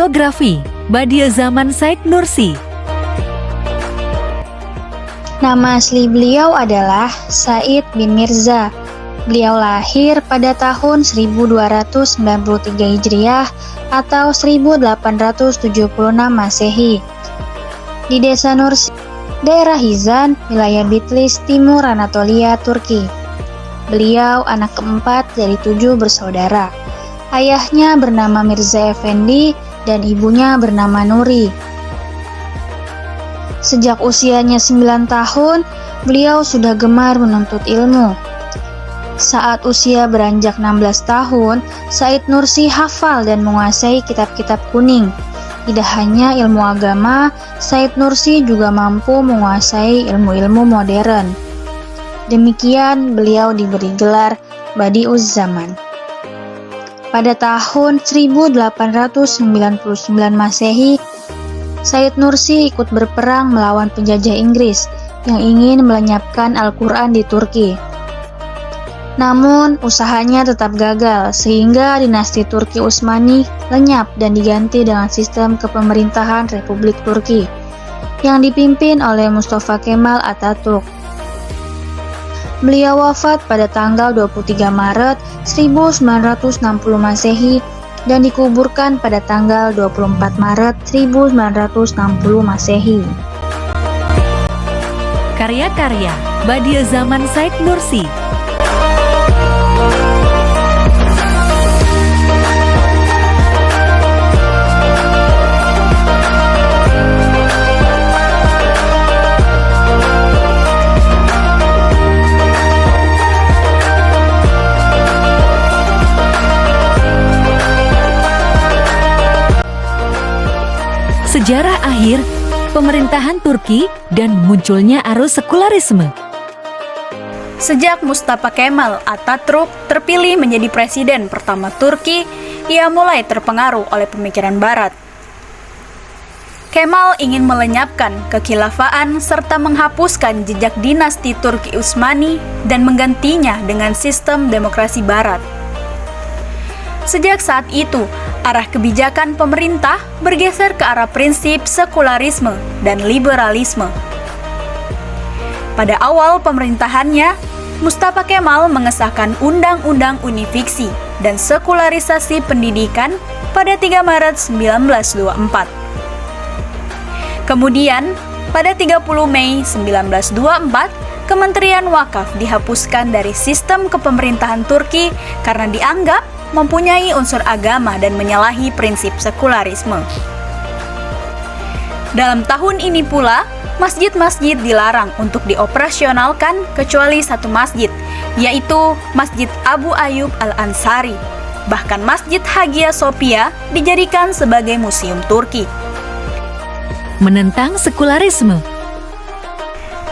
Biografi Badia Zaman Said Nursi. Nama asli beliau adalah Said bin Mirza. Beliau lahir pada tahun 1293 Hijriah atau 1876 Masehi di Desa Nursi, daerah Hizan, wilayah Bitlis, Timur Anatolia, Turki. Beliau anak keempat dari 7 bersaudara. Ayahnya bernama Mirza Effendi dan ibunya bernama Nuri. Sejak usianya 9 tahun, beliau sudah gemar menuntut ilmu. Saat usia beranjak 16 tahun, Said Nursi hafal dan menguasai kitab-kitab kuning. Tidak hanya ilmu agama, Said Nursi juga mampu menguasai ilmu-ilmu modern. Demikian beliau diberi gelar Badi'uz Zaman. Pada tahun 1899 Masehi, Said Nursi ikut berperang melawan penjajah Inggris yang ingin melenyapkan Al-Quran di Turki. Namun, usahanya tetap gagal sehingga dinasti Turki Utsmani lenyap dan diganti dengan sistem kepemerintahan Republik Turki yang dipimpin oleh Mustafa Kemal Atatürk. Beliau wafat pada tanggal 23 Maret 1960 Masehi dan dikuburkan pada tanggal 24 Maret 1960 Masehi. Karya-karya Badia Zaman Said Nursi. Sejarah akhir pemerintahan Turki dan munculnya arus sekularisme. Sejak Mustafa Kemal Atatürk terpilih menjadi presiden pertama Turki, ia mulai terpengaruh oleh pemikiran Barat. Kemal ingin melenyapkan kekhilafaan serta menghapuskan jejak dinasti Turki Utsmani dan menggantinya dengan sistem demokrasi Barat. Sejak saat itu, arah kebijakan pemerintah bergeser ke arah prinsip sekularisme dan liberalisme. Pada awal pemerintahannya, Mustafa Kemal mengesahkan Undang-Undang Unifiksi dan Sekularisasi Pendidikan pada 3 Maret 1924. Kemudian, pada 30 Mei 1924, Kementerian Wakaf dihapuskan dari sistem kepemerintahan Turki karena dianggap mempunyai unsur agama dan menyalahi prinsip sekularisme. Dalam tahun ini pula, masjid-masjid dilarang untuk dioperasionalkan kecuali satu masjid, yaitu Masjid Abu Ayyub Al-Ansari. Bahkan Masjid Hagia Sophia dijadikan sebagai museum Turki. Menentang sekularisme.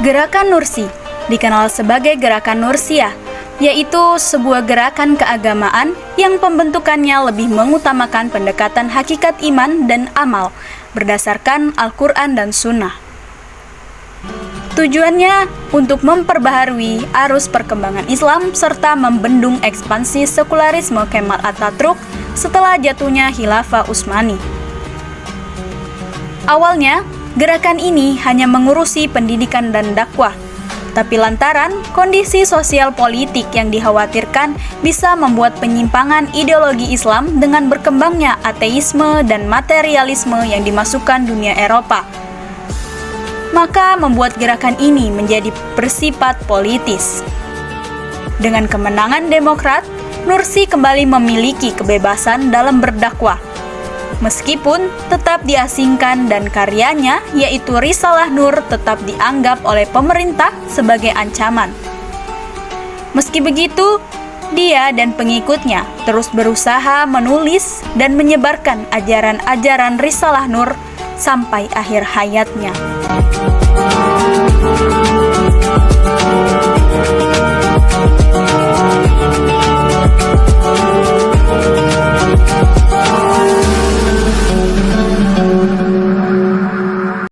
Gerakan Nursi dikenal sebagai Gerakan Nursiyah, yaitu sebuah gerakan keagamaan yang pembentukannya lebih mengutamakan pendekatan hakikat iman dan amal berdasarkan Al-Quran dan Sunnah. Tujuannya untuk memperbaharui arus perkembangan Islam serta membendung ekspansi sekularisme Kemal Atatürk setelah jatuhnya Khilafah Utsmani. Awalnya, gerakan ini hanya mengurusi pendidikan dan dakwah, tapi lantaran kondisi sosial politik yang dikhawatirkan bisa membuat penyimpangan ideologi Islam dengan berkembangnya ateisme dan materialisme yang dimasukkan dunia Eropa, maka membuat gerakan ini menjadi bersifat politis. Dengan kemenangan Demokrat, Nursi kembali memiliki kebebasan dalam berdakwah, meskipun tetap diasingkan dan karyanya yaitu Risalah Nur tetap dianggap oleh pemerintah sebagai ancaman. Meski begitu, dia dan pengikutnya terus berusaha menulis dan menyebarkan ajaran-ajaran Risalah Nur sampai akhir hayatnya.